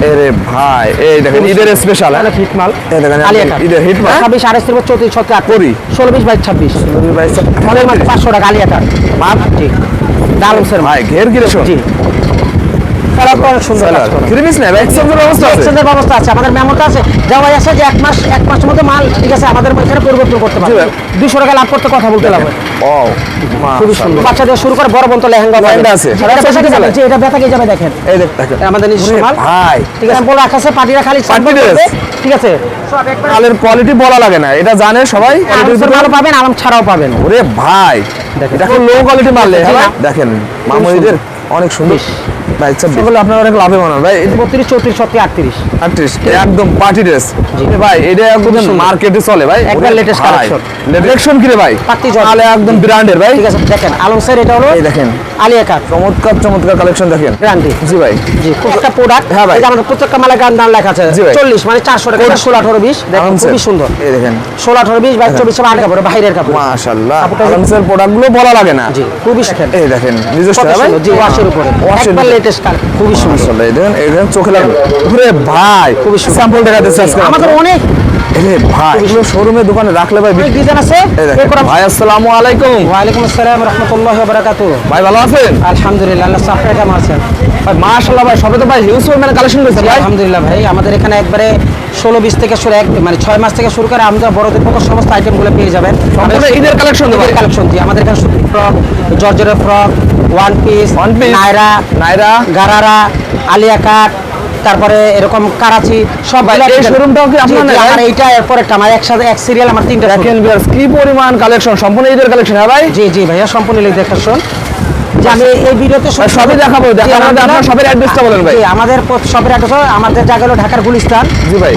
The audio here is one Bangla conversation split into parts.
আরে ভাই এই দেখেন ঈদের স্পেশাল হিট মাল এই দেখেন ঈদের হিট মাল 26 28 34 36 করি 16 20 22 26 আমাদের মাত্র 500 টাকা আলিয়া কাট মাপ ঠিক ডালমসের ভাই ঘের কি রেশন জি কালার অনেক সুন্দর কাজ করা কিরমিস না ভাই এক্সচেঞ্জের ব্যবস্থা আছে এক্সচেঞ্জের ব্যবস্থা আছে আমাদের মেমোটা আছে দেওয়া আছে যে এক মাসের মধ্যে মাল ঠিক আছে আমাদের এখানে পরিবর্তন করতে পারবে 200 টাকা লাভ করতে কথা বলতে লাগবে ও খুবই সুন্দর বাচ্চাদের শুরু করে বড় বন্ত লেহেঙ্গা আছে এটা ব্যথা কি যাবে দেখেন এই দেখেন আমাদের নিজস্ব মাল ভাই ঠিক আছে বলা আছে পাটিরা খালি ঠিক আছে মালের কোয়ালিটি বলা লাগে না এটা জানে সবাই কোয়ালিটির মাল পাবেন আলম ছাড়াও পাবেন ওরে ভাই এটা কোন লো কোয়ালিটি মাল দেখেন মামুনিদের অনেক সুন্দর ভাই সেগুলো আপনারা অনেক লাভবান ভাই 32 34 37 38 একদম পার্টি ড্রেস ভাই এটা একদম মার্কেটে চলে ভাই একবার লেটেস্ট কালেকশন কালেকশন কি রে ভাই পার্টি জল তাহলে একদম ব্র্যান্ডের ভাই ঠিক আছে দেখেন আলম স্যার এটা হলো এই দেখেন আলিয়া কাট চমৎকার কালেকশন দেখেন ব্র্যান্ডেড জি ভাই জি প্রত্যেকটা প্রোডাক্ট হ্যাঁ ভাই এই যে আমাদের প্রত্যেকটা মালে দাম লেখা আছে 40 মানে 400 টাকা 16 18 20 দেখেন খুবই সুন্দর এই দেখেন 16 18 20 22 24 8 কাপড় বাইরের কাপড় মাশাআল্লাহ আলমসের প্রোডাক্টগুলো বলা লাগে না জি খুবই সুন্দর এই দেখেন নিজস্ব ভাই জি ওয়াশের উপরে একবার লেটেস্ট কালার খুবই সুন্দর মাশাআল্লাহ এই দেখেন চোখে লাগবে ওরে ভাই খুবই স্যাম্পল দেখাতেছে আজকে আমাদের অনেক এরে ভাই এগুলো শোরুমে দোকানে রাখলে ভাই অনেক ডিজাইন আছে ভাই আসসালামু আলাইকুম ওয়া আলাইকুম আসসালাম রাহমাতুল্লাহি ওয়া বারাকাতুহু ভাই ভালো আছেন আলহামদুলিল্লাহ আল্লাহ সাফায়ে কেমন আছেন ভাই মাশাআল্লাহ ভাই সবে তো ভাই হিউজ পরিমাণে কালেকশন করেছেন ভাই আলহামদুলিল্লাহ ভাই আমাদের এখানে একবারে 16 20 থেকে শুরু মানে 6 মাস থেকে শুরু করে আমরা বড়দের পক্ষ সমস্ত আইটেমগুলো পেয়ে যাবেন সম্পূর্ণ ঈদের কালেকশন ঈদের কালেকশন জি আমাদের এখানে ফ্রক জর্জেটের frock one piece Naira gharara Alia cut তারপরে এরকম কারাচি সব এই শোরুমটাও কি আপনাদের আমার এইটা এরপর একটা আমার একসাথে এক সিরিয়াল আমার তিনটা দেখেন ভিউয়ার্স কি পরিমাণ কালেকশন সম্পূর্ণ ঈদের কালেকশন হ্যাঁ ভাই জি ভাইয়া সম্পূর্ণ ঈদের কালেকশন যে আমি এই ভিডিওতে সবই দেখাবো আপনারা সবের অ্যাড্রেসটা বলেন ভাই আমাদের সবের অ্যাড্রেস আমাদের জায়গা হলো ঢাকার গুলিস্তান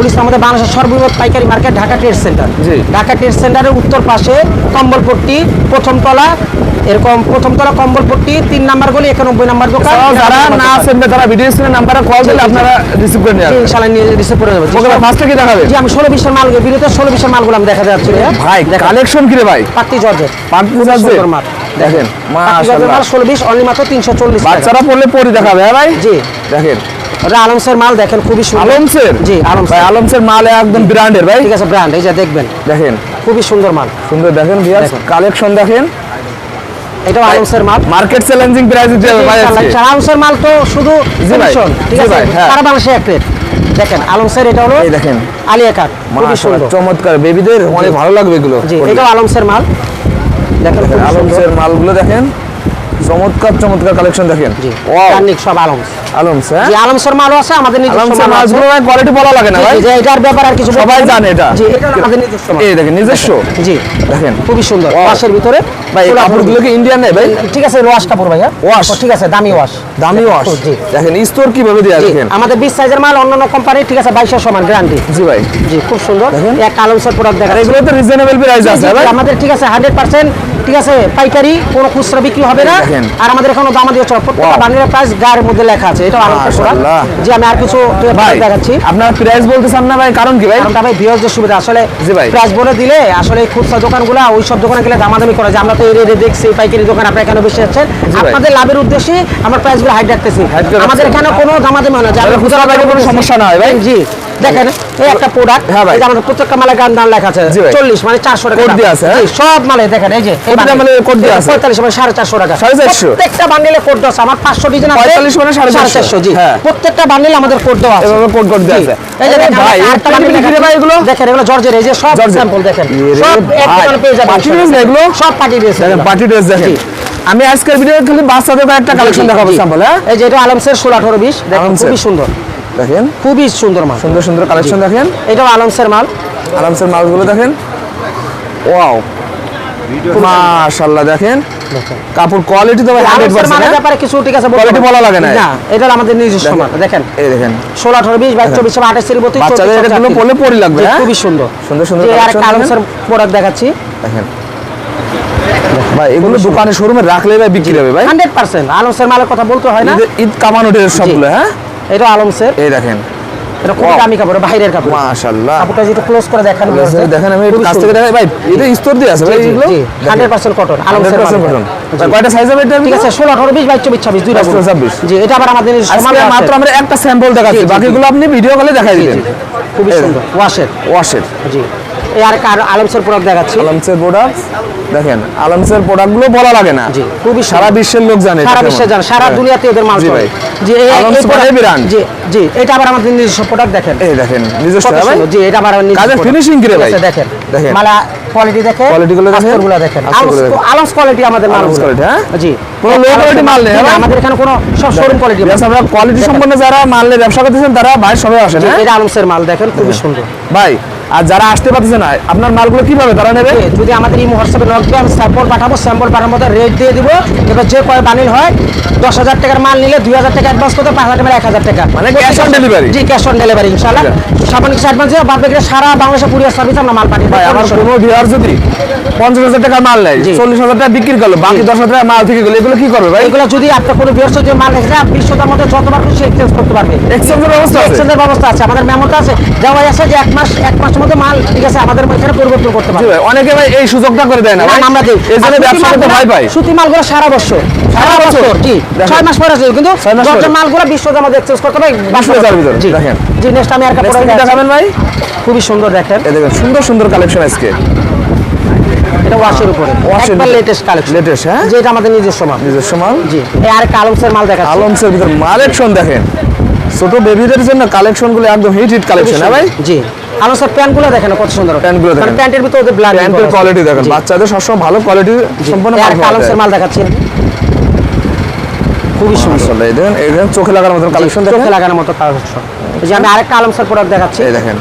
গুলিস্তান আমাদের বাংলাদেশের সর্ববৃহৎ পাইকারি market Dhaka trade centre Dhaka trade সেন্টারের উত্তর পাশে কম্বলপট্টি প্রথম তলা এরকম প্রথম তলা কম্বলপট্টি 3 নাম্বার গলি 91 নাম্বার দোকান যারা না আছেন তারা ভিডিও স্ক্রিনে নাম্বারে কল দিলে আপনারা রিসিভ করে নেবেন ইনশাআল্লাহ নিয়ে রিসিভ করে নেবেন ওকে ফার্স্টে কি দেখাবেন জি আমি 16 20 এর মাল ভিডিওতে 16 20 এর মালগুলো আমি দেখা যাচ্ছে ভাই কালেকশন কি রে ভাই পাতি জর্জেট মাল দেখেন মাশাআল্লাহ মাল 16 20 অনলি মাত্র 340 বাচ্চারা পড়লে পরি দেখাবে হ্যাঁ ভাই জি দেখেন ওটা আলমসের মাল দেখেন খুবই সুন্দর আলমসের জি ভাই আলমসের মাল একদম ব্র্যান্ডের ভাই ঠিক আছে ব্র্যান্ড এই যে দেখবেন দেখেন খুবই সুন্দর মাল সুন্দর দেখেন ভিউয়ার্স কালেকশন দেখেন এটা আলমসের মাল মার্কেট চ্যালেঞ্জিং প্রাইসে দেবে ভাই আলমসের মাল তো শুধু কমিশন ঠিক আছে সারা বাংলাদেশে এক রেট দেখেন আলমসের এটা হলো এই দেখেন আলিয়া কাট খুবই সুন্দর চমৎকার বেবিদের অনেক ভালো লাগবে এগুলো জি এটা আলমসের মাল দেখেন আলমসের মালগুলো দেখেন চমৎকার কালেকশন দেখেন জি কার্নিক সব আলমস হ্যাঁ জি আলমসের মালও আছে আমাদের নিজস্ব মাল আছে মালগুলো কোয়ালিটি বলা লাগে না ভাই জি এটার ব্যাপার আর কিছু সবাই জানে এটা জি এটা আমাদের নিজস্ব মাল এই দেখেন নিজস্ব জি দেখেন খুবই সুন্দর ওয়াশের ভিতরে ভাই কাপড়গুলো কি ইন্ডিয়ান নেই ভাই ঠিক আছে ওয়াশ কাপড় ভাইয়া ওয়াশ ঠিক আছে দামি ওয়াশ জি দেখেন স্টোর কিভাবে দেয়া দেখেন আমাদের 20 সাইজের মাল অন্যান্য কোম্পানি ঠিক আছে 22 সমান গ্যারান্টি জি ভাই জি খুব সুন্দর এক আলমসের প্রোডাক্ট দেখেন এগুলো তো রিজনেবল প্রাইস আছে ভাই আমাদের ঠিক আছে 100% ঠিক আছে পাইকারি কোনো খুচরা বিক্রি হবে না আর আমাদের এখানে দাম দিয়ে চল প্রত্যেকটা বান্ডেলের প্রাইস গায়ের মধ্যে লেখা আছে এটা আলমসের প্রোডাক্ট জি আমি আর কিছু দেখাচ্ছি আপনারা প্রাইস বলতেছেন না ভাই কারণ কি ভাই কারণটা ভাই ভিউয়ারদের সুবিধা আসলে জি ভাই প্রাইস বলে দিলে আসলে খুচরা দোকানগুলো ওই সব দোকানে গেলে দামাদামি করে যে আমরা তো এই রেটে দেখছি পাইকারি দোকান আপনারা এখানে বেশি আছেন আপনাদের লাভের উদ্দেশ্যে আমরা প্রাইসগুলো হাইড রাখতেছি আমাদের এখানে কোনো দামাদামি হয় না যারা খুচরা বাইরে কোনো সমস্যা না হয় ভাই জি দেখেন এই একটা প্রোডাক্ট এই আমাদের প্রত্যেকটা মালে দাম লেখা আছে 40 মানে 400 টাকা কোড দেয়া আছে সব মালে দেখেন এই যে এই মালে কোড দেয়া আছে 45 মানে 450 টাকা 450 প্রত্যেকটা বান্ডেলে কোড দেওয়া আছে আমার 500 ডিজাইন আছে 45 মানে 450 জি প্রত্যেকটা বান্ডেলে আমাদের কোড দেওয়া আছে এভাবে কোড দেয়া আছে এই যে ভাই একটা বান্ডেলে কি ভাই এগুলো দেখেন এগুলো জর্জের এই যে সব স্যাম্পল দেখেন সব এক দোকানে পেয়ে যাবেন পার্টি ড্রেস এগুলো সব পার্টি ড্রেস দেখেন পার্টি ড্রেস দেখেন আমি আজকের ভিডিওতে খালি বাচ্চাদের একটা কালেকশন দেখাবো স্যাম্পল হ্যাঁ এই যে এটা আলমসের 16 18 20 দেখেন খুবই সুন্দর দেখেন খুবই সুন্দর মাল সুন্দর কালেকশন দেখেন এটা আলমসের মাল আলমসের মালগুলো দেখেন ওয়াও মাশাআল্লাহ দেখেন কাপড় কোয়ালিটি তো ভাই 100% মালের ব্যাপারে কিছু ঠিক আছে কোয়ালিটি বলা লাগে না না এটা আমাদের নিজস্ব মাল দেখেন এই দেখেন 16 18 20 22 24 28 32 বাচ্চাদের এগুলো পরলে পরি লাগবে হ্যাঁ খুবই সুন্দর আর একটা আলমসের প্রোডাক্ট দেখাচ্ছি দেখেন ভাই এগুলো দোকানে শোরুমে রাখলে ভাই বিক্রি হবে ভাই 100% আলমসের মালের কথা বলতে হয় না ঈদ কামানো ড্রেস সবগুলো হ্যাঁ এটা আলমসের এই দেখেন এটা খুব দামি কাপড় বাইরের কাপড় মাশাআল্লাহ কাপড়টা যেটা ক্লোজ করে দেখান দেখেন আমি কাছ থেকে দেখাই ভাই এটা স্টোর দিয়ে আছে ভাই এগুলো 100% কটন আলমসের কটন ভাই কয়টা সাইজ হবে এটা? ঠিক আছে 16 18 20 22 24 দুইটা 22, 26 জি এটা আবার আমাদের আজকে মাত্র আমরা একটা স্যাম্পল দেখাচ্ছি, বাকিগুলো আপনি ভিডিও কলে দেখাই দিবেন। খুবই সুন্দর ওয়াশের জি এই আর আলমসের প্রোডাক্ট দেখাচ্ছি। আলমসের প্রোডাক্ট দেখেন, আলমসের প্রোডাক্টগুলো বলা লাগে না, জি খুবই সারা বিশ্বের লোক জানে, সারা বিশ্বে জানে, সারা দুনিয়াতে ওদের মাল চলে। জি এই ব্র্যান্ড জি জি এটা আবার আমাদের নিজস্ব প্রোডাক্ট দেখেন, এই দেখেন নিজস্ব ভাই, জি এটা আবার নিজস্ব কাজের ফিনিশিং কি রে ভাই, দেখেন দেখেন মালা কোয়ালিটি দেখেন, কোয়ালিটিগুলো দেখেন, আস্তরগুলো দেখেন, আলমস কোয়ালিটি আমাদের মালগুলো, হ্যাঁ জি কোনো লো কোয়ালিটি মাল নেই আমাদের এখানে কোনো সব শোরুম কোয়ালিটি। আমরা কোয়ালিটি সম্পন্ন যারা মাল নিয়ে ব্যবসা করতেছেন তারা ভাই সবাই আসেন, হ্যাঁ এটা আলমসের মাল দেখেন খুবই সুন্দর ভাই। আর যারা আসতে পারতেছে না আপনার মালগুলো কিভাবে তারা নেবে? যদি আমাদের এই হোয়াটসঅ্যাপে নক দিয়ে আমি স্যাম্পল পাঠাবো, স্যাম্পল পাঠানোর মধ্যে রেট দিয়ে দিব। এবার যে কয় বানিল হয় 10,000 টাকার মাল নিলে 2,000 টাকা অ্যাডভান্স করতে, 5,000 টাকা 1,000 টাকা মানে cash on delivery. G cash on delivery ইনশাআল্লাহ। সামান্য কিছু অ্যাডভান্স দিয়ে বাদ বাকি সারা বাংলাদেশে কুরিয়ার সার্ভিস আমরা মাল পাঠিয়ে ভাই। দেব। আমার কোনো ভিউয়ার যদি 50,000 টাকা মাল নেয়, 40,000 টাকা বিক্রি করলো, বাকি 10,000 টাকা মাল থেকে গেলো, এগুলো কি করবে ভাই? এগুলো যদি আপনার কোনো ভিউয়ার্স যে মাল রেখেছে 20,000 মধ্যে যতবার খুশি এক্সচেঞ্জ করতে পারবে। এক্সচেঞ্জের ব্যবস্থা আছে, এক্সচেঞ্জের ব্যবস্থা আছে, আমাদের মেমোতে আছে, দেওয়া আছে যে এক মাসের মধ্যে মাল ঠিক আছে আমাদের এখানে পরিবর্তন করতে জি পারবে। ভাই। অনেকে ভাই এই সুযোগটা করে দেয় না ভাই, আমরা দেই। এই জন্য ব্যবসা করতে ভয় পায়। সুতি মালগুলো সারা বছর জি 6 মাস পরে আছে, কিন্তু যত মালগুলো 20,000 মধ্যে এক্সচেঞ্জ করতে হবে 20,000 ভিতরে। জি দেখেন জি নেক্সট আমি আর একটা নেক্সট কি দেখাবেন ভাই? খুবই সুন্দর দেখেন, এই দেখেন সুন্দর সুন্দর কালেকশন আজকে, এটা ওয়াশের উপরে ওয়াশের একবার লেটেস্ট কালেকশন, লেটেস্ট, হ্যাঁ যে এটা আমাদের নিজস্ব মাল। নিজস্ব মাল। জি এই আরেকটা আলমসের মাল দেখাচ্ছি। আলমসের ভিতর কালেকশন দেখেন, ছোট বেবিদের জন্য কালেকশনগুলো একদম হিট কালেকশন, হ্যাঁ ভাই। জি আলমসের প্যান্টগুলো দেখেন কত সুন্দর, প্যান্টগুলো দেখেন, প্যান্টের ভিতর ওদের ব্ল্যাক প্যান্টের কোয়ালিটি দেখেন, বাচ্চাদের সবসময় ভালো কোয়ালিটি সম্পন্ন মাল পাওয়া আলমসের যায়। মাল দেখাচ্ছি খুবই সুন্দর, মাশাআল্লাহ। এই দেখেন, এই দেখেন চোখে লাগার মতো কালেকশন দেখেন, চোখে লাগানোর মতো কালেকশন। এই যে আমি আরেকটা আলমসের প্রোডাক্ট দেখাচ্ছি, এই দেখেন।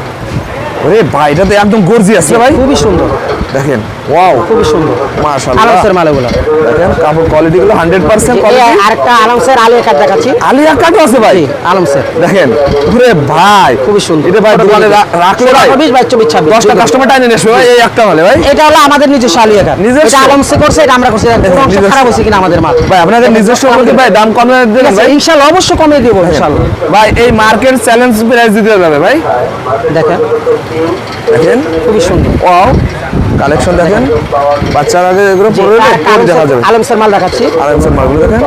ওরে ভাই এটা তো একদম গর্জিয়াস রে ভাই, খুবই সুন্দর দেখেন ওয়াও খুবই সুন্দর মাশাআল্লাহ। আলমসের মাল এগুলো দেখেন কাপড় কোয়ালিটি গুলো 100% এই কোয়ালিটি। আরেকটা আলমসের আলিয়া কাট দেখাচ্ছি, আলিয়া কাট আছে ভাই, আলমসের দেখেন। ওরে ভাই খুবই সুন্দর, এটা ভাই দোকানে রাখলে ভাই 20 22 24 26 10টা কাস্টমার টাইনে নেবে ভাই এই একটা মালে ভাই। এটা হলো আমাদের নিজস্ব আলিয়া কাট, নিজস্ব? এটা আলমসে করছে, এটা আমরা করছি, কোনো অংশ খারাপ হয়েছে কিনা আমাদের মাল ভাই আপনাদের নিজস্ব বলতে ভাই দাম কমে দেবেন ভাই ইনশাআল্লাহ, অবশ্যই কমিয়ে দেব ইনশাআল্লাহ ভাই। এই মার্কেট চ্যালেঞ্জ প্রাইস দিতে যাবে ভাই, দেখেন দেখেন খুবই সুন্দর ওয়াও কালেকশন দেখেন, বাচ্চারা আগে এগুলো পরে দেখা যাবে। আলমসের মাল দেখাচ্ছি, আলমসের মালগুলো দেখেন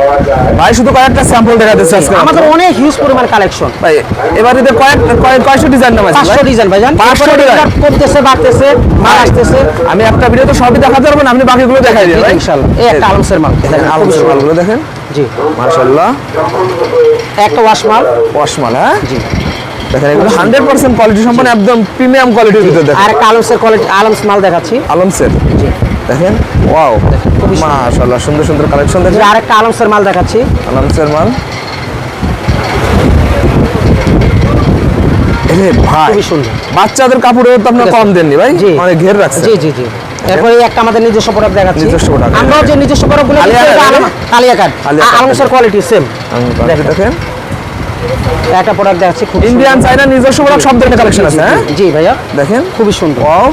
ভাই, শুধু কয়েকটা স্যাম্পল দেখা দিচ্ছে আজকে আমাদের অনেক হিউজ পরিমাণ কালেকশন ভাই। এবার এতে কয়শো ডিজাইন নাম আছে 500 ডিজাইন ভাইজান, 500 ডিজাইন কমতেছে বাড়তেছে মাল আসতেছে, আমি একটা ভিডিও তো সবই দেখাতে পারবো না, আপনি বাকিগুলো দেখাই দিন ভাই ইনশাআল্লাহ। এই একটা আলমসের মাল দেখেন, দেখেন, খুবই আলমসের সুন্দর। মালগুলো দেখেন জি মাশাআল্লাহ, একটা ওয়াশ মাল, ওয়াশমাল, হ্যাঁ জি দেখেন এগুলো 100% কোয়ালিটি সম্পন্ন, একদম প্রিমিয়াম কোয়ালিটির ভিতরে দেখেন। আর একটা আলমসের কোয়ালিটি আলমস মাল দেখাচ্ছি, আলমসের জি দেখেন ওয়াও খুবই সুন্দর। মাশাআল্লাহ, সুন্দর সুন্দর কালেকশন দেখেন। আর একটা আলমসের মাল দেখাচ্ছি, আলমসের মাল। এরে ভাই খুবই সুন্দর, বাচ্চাদের কাপড়েও তো আপনার ঠিক আছে। কম দেননি ভাই, জি। অনেক ঘের রাখছে। জি জি জি এরপরে একটা আমাদের নিজস্ব প্রোডাক্ট দেখাচ্ছি, নিজস্ব product, আমরাও যে নিজস্ব প্রোডাক্টগুলো আলিয়া কাট, কালিয়া কাট আলিয়া কাট। আলমসের কোয়ালিটি সেম। দেখেন একটা প্রোডাক্ট দেখাচ্ছি খুব ইন্ডিয়ান চাইনা নিজস্ব প্রোডাক্ট সব ধরনের কালেকশন আছে, হ্যাঁ জি ভাইয়া দেখেন খুবই সুন্দর। ওয়াও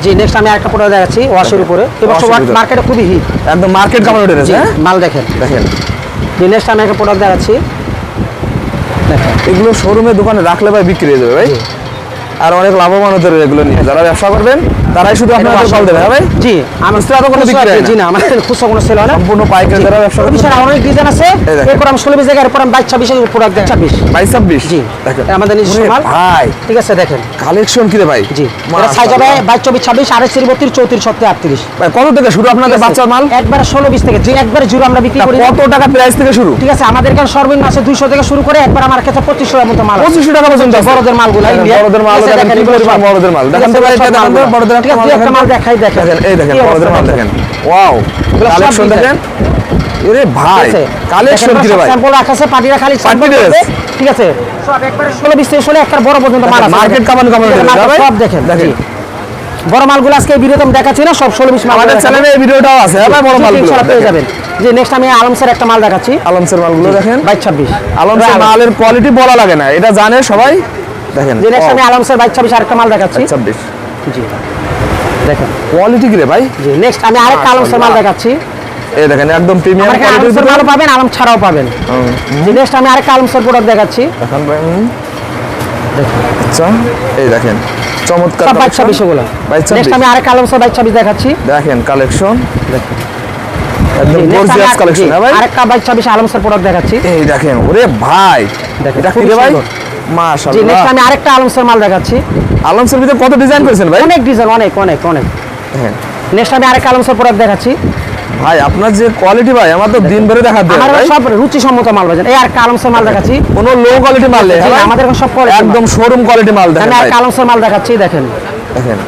জি নেক্সট আমি আরেকটা প্রোডাক্ট দেখাচ্ছি ওয়াশের উপরে, এবার ওয়াশের ভিতরে। মার্কেটে খুবই হিট, একদম মার্কেট কাপড় উঠে জি গেছে, হ্যাঁ মাল দেখেন। দেখেন জি নেক্সট আমি একটা প্রোডাক্ট দেখাচ্ছি, দেখেন এগুলো শোরুমে দোকানে রাখলে ভাই বিক্রি হয়ে যাবে ভাই, আর অনেক লাভবান হতে হবে এগুলো নিয়ে। যারা ব্যবসা করবেন তারাই শুধু আপনাদের কল দেবে, হ্যাঁ ভাই। জি আমার খুচরা তো কোনো বিক্রি হয় না। জি না আমাদের খুচরা কোনো সেল হয় না, সম্পূর্ণ পাইকারি যারা ব্যবসা করবে। বিশাল অনেক ডিজাইন আছে, এই দেখেন। এরপর আমি 16 20 জায়গায় এরপর আমি 22 26 এর প্রোডাক্ট দেখাচ্ছি, 26 22 জি দেখেন আমাদের নিজস্ব ওরে মাল ভাই ঠিক আছে দেখেন কালেকশন কি রে ভাই, জি এটা সাইজ হবে 22 24 26 28 32 34 36 38 ভাই কত থেকে শুরু আপনাদের বাচ্চার মাল? একবারে 16 20 থেকে যে একবারে জুড়ে আমরা বিক্রি করি। কত টাকা প্রাইস থেকে শুরু? ঠিক আছে আমাদের এখানে সর্বনিম্ন আছে 200 থেকে শুরু করে একবার আমার কাছে 2500 এর মতো মাল আছে। 2500 টাকা পর্যন্ত আছে। বড়দের মালগুলো দেখেন, ইন্ডিয়া বড়দের মাল দেখেন, কি পরিমাণ বড়দের মাল। দেখেন তো ভাই, এটা দেখেন তো, বড়দের একটা মাল একটা দেখেন। মাল দেখাই দেখেন দেখেন, এই দেখেন কি বড়দের অবস্থা মাল দেখেন। দেখেন। ওয়াও এগুলো সব কালেকশন design। দেখেন, এরে ভাই ঠিক আছে? কালেকশন দেখেন, কি রে ভাই, স্যাম্পল রাখা আছে পাটিরা খালি পাটি sample dress। করবে, ঠিক আছে সব একবারে 16 20 থেকে 16 একটা বড় পর্যন্ত মাল আছে মার্কেট কামানো কামানো দেখেন, দেবে, মার্কেট ভাই। সব দেখেন দেখেন। জি। বড় মালগুলো আজকে এই ভিডিওতে আমি দেখাচ্ছি না, সব 16 20 মাল আমাদের চ্যানেলে এই ভিডিওটাও আছে, হ্যাঁ ভাই, বড় মালগুলো পেয়ে দেখেন। যাবেন। যে নেক্সট আমি আলমসের একটা মাল দেখাচ্ছি, আলমসের মালগুলো দেখেন, 22 26 আলমসের মালের কোয়ালিটি বলা লাগে না, এটা জানে সবাই। দেখেন যে নেক্সট আমি আলমসের 22 26 আরেকটা মাল দেখাচ্ছি, 26 জি দেখেন কোয়ালিটি কি রে ভাই, জি নেক্সট আমি আরেকটা আলমসের মাল দেখাচ্ছি, এই দেখেন একদম প্রিমিয়াম আমার এখানে আলমসের মালও পাবেন আলম ছাড়াও পাবেন। জি নেক্সট আমি আরেকটা আলমসের প্রোডাক্ট দেখাচ্ছি, দেখেন ভাই আচ্ছা এই দেখেন চমৎকার সব 22 collection। 26 গুলো। 22 নেক্সট আমি আরেকটা আলমসের 22 26 দেখাচ্ছি, দেখেন কালেকশন, দেখেন একদম গর্জিয়াস কালেকশন হ্যাঁ ভাই। আরেকটা 22-26 আলমসের প্রোডাক্ট দেখাচ্ছি। এই দেখেন ওরে ভাই, দেখেন, এটা কি খুবই রে ভাই? সুন্দর। জি, মাশাআল্লাহ। নেক্সট আমি আরেকটা আলমসের মাল দেখাচ্ছি। আলমসের ভিতরে কত ডিজাইন করেছেন ভাই? অনেক ডিজাইন, অনেক অনেক অনেক। হ্যাঁ নেক্সট আমি আরেকটা আলমসের প্রোডাক্ট দেখাচ্ছি। ভাই আপনার যে কোয়ালিটি ভাই, আমার তো দিন ভরে দেখা দেয় আমার ভাই। সব রুচিসম্মত মাল ভাই। এই আরেকটা আলমসের মাল দেখাচ্ছি। কোনো লো কোয়ালিটি মাল নেই জি, হ্যাঁ ভাই? আমাদের এখন সব কোয়ালিটি একদম শোরুম কোয়ালিটি মাল দেখেন আমি ভাই। আরেকটা আলমসের মাল দেখাচ্ছি, দেখেন দেখেন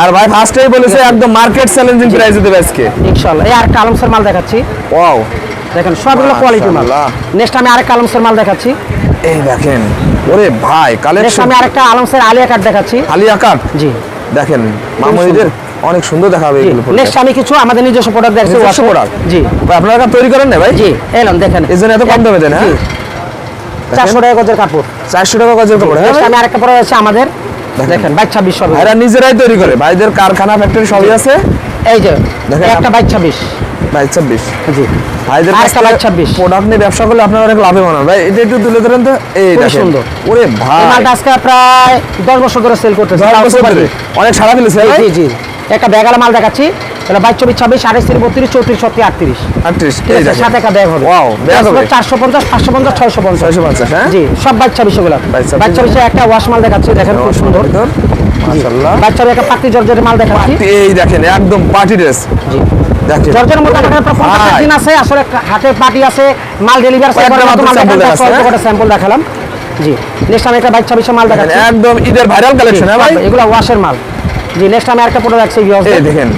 আর ভাই ফার্স্টেই বলেছে একদম মার্কেট চ্যালেঞ্জিং প্রাইসে দেবে আজকে। ইনশাআল্লাহ। এই আরেকটা আলমসের মাল দেখাচ্ছি, ওয়াও দেখেন সবগুলো কোয়ালিটি মাল। মাশাআল্লাহ। নেক্সট আমি আরেকটা আলমসের মাল দেখাচ্ছি। এই দেখেন ওরে ভাই নেক্সট কালেকশন। আমি আরেকটা আলমসের আলিয়া কাট দেখাচ্ছি। আলিয়া কাট জি দেখেন মামুনিদের অনেক সুন্দর দেখাবে এগুলো। নেক্সট আমি কিছু আমাদের নিজস্ব প্রোডাক্ট দেখাচ্ছি। নিজস্ব product? জি ভাই আপনারা কাজ তৈরি করেন না ভাই? জি, এলাম দেখেন এই জন্য এত কম দামে দেন হ্যাঁ? 400 টাকা গজের কাপড়। 400 টাকা গজের কাপড় হ্যাঁ নেক্সট ভাই? আমি আরেকটা প্রোডাক্ট আছে আমাদের, দেখেন 22-26 সব। ভাইরা নিজেরাই তৈরি করে, ভাইদের কারখানা ফ্যাক্টরি সবই আছে। এই যে দেখেন, একটা 22-26। 22-26 জি ভাইদের কাছ আরেকটা থেকে 22-26। প্রোডাক্ট নিয়ে ব্যবসা করলে আপনারা অনেক লাভবান হন ভাই। এটা একটু তুলে ধরেন তো। এই খুবই দেখেন সুন্দর। ওরে ভাই এই মালটা আজকে প্রায় 10 বছর ধরে সেল করতেছে। 10 বছর ধরে অনেক সারা ফেলেছে ভাই। জি জি, একটা ব্যাগালা মাল দেখাচ্ছি। এটা 22-26, 28, 32, 34, 36, 38। 38 ঠিক এই আছে, দেখেন সাথে একটা ব্যাগ হবে। ওয়াও ব্যাগ হবে 450, 550, 650। 650 হ্যাঁ? জি, সব 22-26 গুলো। 22-26 22-26 একটা ওয়াশ মাল দেখাচ্ছি, দেখেন খুব সুন্দর। মাশাআল্লাহ। 22-26 একটা পাতি জর্জের মাল দেখাচ্ছি। এই দেখেন একদম পার্টি ড্রেস জি, দেখেন। জর্জের মধ্যে আমাদের প্রায় 50 ভাই। দিন আছে, আসলে হাতে পার্টি আছে, মাল ডেলিভারি আছে। কয়েকটা মাত্র sample দেখাচ্ছে, হ্যাঁ? স্যাম্পল দেখালাম। জি, নেক্সট আমি একটা 22-26 মাল দেখেন, দেখাচ্ছি। একদম ঈদের ভাইরাল কালেকশন হ্যাঁ ভাই? এগুলো ওয়াশের মাল। জি, নেক্সট আমি একটা প্রোডাক্ট রাখছি এই দেখেন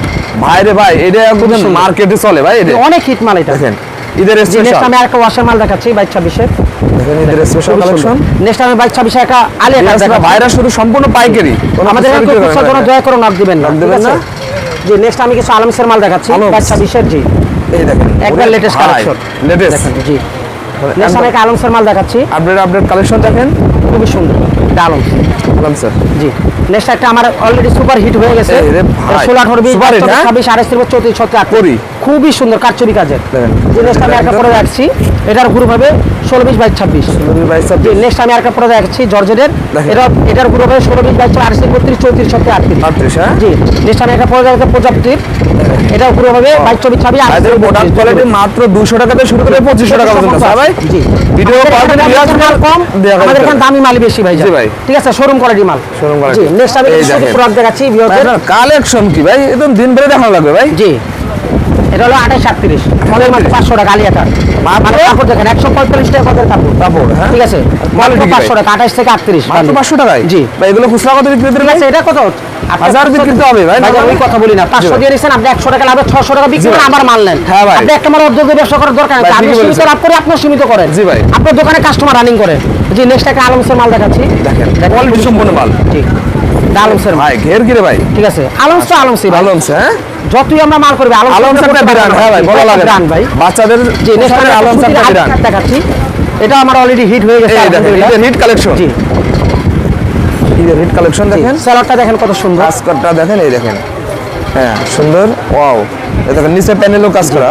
ভাই রে ভাই, এটা একদম সুন্দর। মার্কেটে চলে ভাই। এটা অনেক হিট মাল এটা। দেখেন ঈদের জি, নেক্সট স্পেশাল। আমি আরেকটা ওয়াশের মাল দেখাচ্ছি 22-26-এর। দেখেন ঈদের স্পেশাল কালেকশন। নেক্সট আমি 22-26 একটা আলিয়া কাট দেখাচ্ছি। ভাইরা শুধু সম্পূর্ণ পাইকারি, আমাদের এখানে বিক্রি করেন খুচরা না। কোনো দয়া করে নাপ দিবেন না, নাপ দিবেন ঠিক না? আছে? জি, নেক্সট আমি কিছু আলমসের মাল দেখাচ্ছি আলমস। 22-26-এর। জি, এই দেখেন একবার লেটেস্ট কালেকশন লেটেস্ট দেখেন। জি, নেক্সট আমি একটা আলমসের মাল দেখাচ্ছি, আপডেট কালেকশন দেখেন। খুবই সুন্দর এটা আলমস। বললাম স্যার জি, নেক্সট একটা আমার অলরেডি সুপার হিট হয়ে গেছে। এই রে ভাই, 16, 18, 20, super hit, 22, হ্যাঁ? 26, 28, 34, 36, করি। খুবই সুন্দর কারচুপি কাজের। দেখেন। জি, নেক্সট আমি একটা পরে রাখছি, এটার গ্রুপ হবে 16, 20, 22, 26। জি, নেক্সট আমি আরেকটা পরে রাখছি জর্জেটের, দেখেন। এটার গ্রুপ হবে 16, 20, 22, 28, 32, 34, 36, 38। 38 হ্যাঁ? জি, নেক্সট আমি একটা পরে রাখছি প্রজাপতির, এটার গ্রুপ হবে 22, 24, 26, ভাইদের 28, প্রোডাক্ট কোয়ালিটি মাত্র 200 টাকা থেকে শুরু করে 2500 টাকা পর্যন্ত আছে, হ্যাঁ ভাই? জি, ভিডিও আমাদের কল এখানে দিয়ে দামি মাল কম, আমাদের এখানে দামি মাল বেশি ভাই। জি ভাই। ঠিক আছে, শোরুম কোয়ালিটি মাল। Showroom quality। জি, নেক্সট আমি এই কিছু দেখেন। প্রোডাক্ট দেখাচ্ছি ভিউয়ারদের। কালেকশন কি ভাই, একদম দিন ভরে দেখানো লাগবে ভাই। জি, এটা হলো 28, 38, মলের মাত্র 500 টাকা আলিয়া কাট। মাত্র? মানে কাপড় দেখেন 145 টাকা কত কাপড়। কাপড় হ্যাঁ? ঠিক আছে, মাত্র Quality কি ভাই? 500 টাকা, 28 থেকে 38। মাত্র 500 টাকায়? জি। ভাই এগুলো খুচরা কত বিক্রি করতে ঠিক আছে, এটা কত? হাজার বিক্রিতে হবে ভাই, ভাই, না ওই ভাই? কথা বলি না। 500 ভাই। দিয়ে নিছেন আপনি, 100 টাকা লাভে 600 টাকা বিক্রি জি করেন, ভাই। আবার মাল নেন। হ্যাঁ ভাই। আপনি একটা মাল উদ্যোগে ব্যবসা করার দরকার নেই। ভাই, আপনি ঠিকই সীমিত বলেছেন। লাভ করে আপনি সীমিত করেন। জি ভাই। আপনার দোকানে কাস্টমার রানিং করে। জি, নেক্সট একটা আলমসের মাল দেখাচ্ছি। দেখেন কোয়ালিটি সম্পূর্ণ মাল। জি, আলমসের মাল। ভাই ঘের কি রে ভাই? ঠিক আছে, আলমস তো আলমসই ভাই। আলমস হ্যাঁ? যতই আমরা মাল করবে আলমস একটা ব্র্যান্ড হ্যাঁ ভাই, বলা লাগে না। ব্র্যান্ড ভাই। বাচ্চাদের জি, নেক্সট পোশাকে আলমস একটা ব্র্যান্ড। দেখাচ্ছি। এটা আমার অলরেডি হিট হয়ে গেছে এই দেখেন আলহামদুলিল্লাহ। ঈদের হিট কালেকশন। জি, ঈদের হিট কালেকশন দেখেন। সালোয়ারটা দেখেন কত সুন্দর। কাজটা দেখেন, এই দেখেন হ্যাঁ সুন্দর ওয়াও। এই দেখেন নিচে প্যানেলও কাজ করা।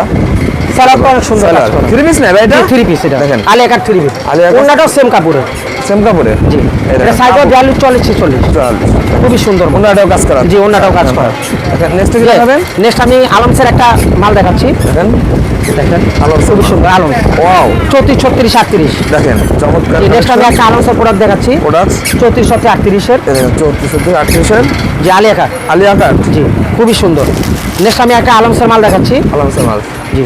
সালোয়ারটা অনেক সুন্দর কাজ করা। 3 পিস না ভাই এটা? 3 পিস এটা। দেখেন। আলিয়া কাট 3 পিস। আলিয়া কাট। ওনাটাও সেম কাপড়ের। সেম কাপড়ে জি, এই এটা দেখেন সাইজও 42, 40, 46। চল খুবই সুন্দর। ওনাটাও কাজ করা। জি, ওনাটাও কাজ করা। দেখেন নেক্সট কি দেখাবেন? নেক্সট আমি আলমসের একটা মাল দেখাচ্ছি। দেখেন দেখেন আলমস খুবই সুন্দর আলমস। ওয়াও 34, 36, 38। দেখেন চমৎকার নেক্সট আমি একটা আলমসের প্রোডাক্ট দেখাচ্ছি প্রোডাক্ট 34, 37, 38-এর। 34 38 জি, আলিয়া কাট। আলিয়া কাট জি, খুবই সুন্দর। নেক্সট আমি একটা আলমসের মাল দেখাচ্ছি। আলমসের মাল। জি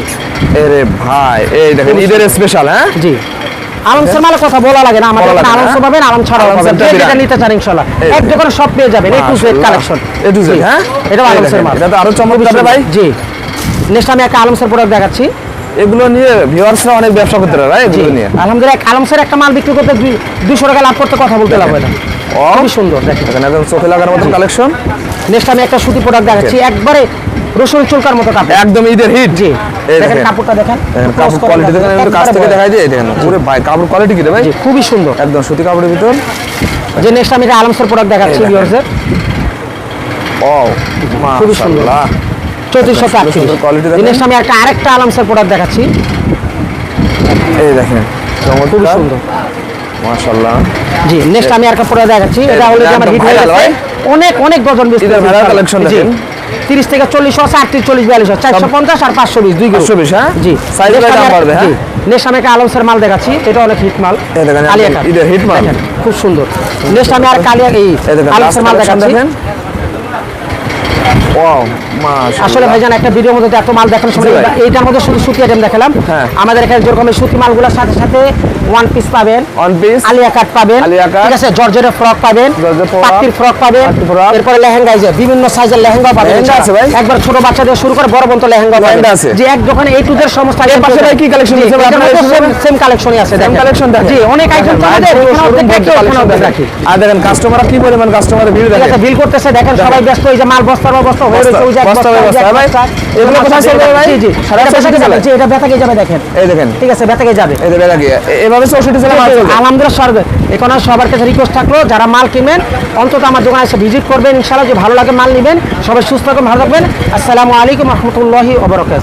এরে ভাই এই দেখেন ঈদের স্পেশাল হ্যাঁ? জি, আলমসের মালের কথা বলা লাগে না, আমাদের বলা লাগে এখানে না, আলমস হ্যাঁ? পাবেন, আলম ছাড়াও আলমস পাবেন। একটা যে যেটা বিরাট। নিতে চান ইনশাআল্লাহ এই এক দোকানে সব পেয়ে যাবেন। A to Z collection. A to Z হ্যাঁ? এটাও এই আলমসের দেখেন, মাল। এটা তো আরো চমৎকার রে ভাই। জি, নেক্সট আমি একটা আলমসের প্রোডাক্ট দেখাচ্ছি। এগুলো নিয়ে ভিউয়ার্সরা অনেক ব্যবসা করতে পারে ভাই এগুলো নিয়ে। আলহামদুলিল্লাহ, আলমসের একটা মাল বিক্রি করতে 200 টাকা লাভ করতে কথা বলতে লাভ হয় না। খুবই সুন্দর দেখেন। দেখেন একদম চোখে লাগার মতো কালেকশন। নেক্সট আমি একটা সুতি প্রোডাক্ট দেখাচ্ছি, একবারে রসুন চুলকার মতো কাপড়। একদম ঈদের হিট। জি, এই দেখেন দেখেন কাপড়টা দেখেন। দেখেন কাপড় কোয়ালিটি দেখেন, একটু কাছ থেকে দেখাই দিয়ে দেখেন পুরো ভাই কাপড় কোয়ালিটি কি রে ভাই? জি, খুবই সুন্দর। একদম সুতি কাপড়ের ভিতর। যে নেক্সট আমি একটা আলমসের প্রোডাক্ট দেখাচ্ছি দেখেন। ভিউয়ার্সদের। ওয়াও খুবই সুন্দর। মাশাআল্লাহ। 34, সুন্দর quality 38। দেখেন। নেক্সট আমি আরেকটা আলমসের প্রোডাক্ট দেখাচ্ছি। এই দেখেন খুবই চমৎকার সুন্দর। মাশাআল্লাহ। জি, নেক্সট আমি আরেকটা প্রোডাক্ট দেখাচ্ছি। এটা অলরেডি আমার একদম হিট হয়ে viral গেছে। ভাই। অনেক অনেক ডজন বেশি। ঈদের ভাইরাল কালেকশন জি, দেখেন। 30 থেকে 40 আছে, 38 40 42 আছে, 450 আর 520 দুই গ্রুপ। 520 হ্যাঁ জি সাইজ ভাই দাম বাড়বে হ্যাঁ। নেক্সট আমি একটা আলমসের মাল দেখাচ্ছি, এটা অনেক হিট মাল। এই দেখেন কালিয়া কাট। এটা হিট মাল দেখেন, খুব সুন্দর। নেক্সট আমি আর কালিয়া এই দেখেন আলমসের মাল দেখাচ্ছি। দেখেন ওয়াও মাশাআল্লাহ আসলে ভাইজান একটা ভিডিওর মধ্যে তো এত মাল দেখানো সম্ভব জি ভাই। না। এইটার মধ্যে শুধু সুতি আইটেম দেখালাম। হ্যাঁ। আমাদের এখানে যেরকম এই সুতি মালগুলোর সাথে সাথে ওয়ান পিস পাবেন, ওয়ান পিস আলিয়া কাট পাবেন, আলিয়া কাট। ঠিক আছে, জর্জেটের ফ্রক পাবেন, জর্জেট ফ্রক, পাট্টির ফ্রক পাবেন, পাট্টির ফ্রক। এরপরে লেহেঙ্গা, এই যে বিভিন্ন সাইজের লেহেঙ্গা পাবেন। লেহেঙ্গা আছে ভাই? একবার ছোট বাচ্চাদের শুরু করে বড় পর্যন্ত লেহেঙ্গা পাবেন। লেহেঙ্গা আছে। যে এক দোকানে এই টু জেড সমস্ত এর পাশে ভাই কি collection আছে ভাই? আপনার সেম কালেকশনই আছে, দেখেন। কালেকশন দেখেন জি, অনেক আইটেম তো আমাদের এখানে অর্ধেক দেখতে, ওখানে অর্ধেক রাখি। আর দেখেন কাস্টমাররা কি পরিমাণ কাস্টমারের ভিড় ঠিক দেখেন আছে, বিল করতেছে, দেখেন সবাই ব্যস্ত, এই যে মাল বস্তার পর বস্তা হয়ে রয়েছে, ওই যে এক বস্তা বস্তা, ওই যে এক ভাই বস্তা। এগুলো কোথায় চলবে ভাই জি জি, সারা এটা বছর বেতাকে যাবে, চলে জি, এটা বেতাকে যাবে, দেখেন। এই দেখেন ঠিক আছে, বেতাকে যাবে। এই দেখেন লাগে এভাবে 64 জেলা মাল চলবে আলহামদুলিল্লাহ সর্বে এখন আর সবার কাছে রিকোয়েস্ট থাকলো, যারা মাল কিনবেন অন্তত আমার দোকানে এসে ভিজিট করবেন, ইনশাআল্লাহ যে ভালো লাগে মাল নেবেন। সবাই সুস্থ থাকবেন, ভালো থাকবেন। আসসালামু আলাইকুম রহমতুল্লাহি ওয়া বারাকাতুহু।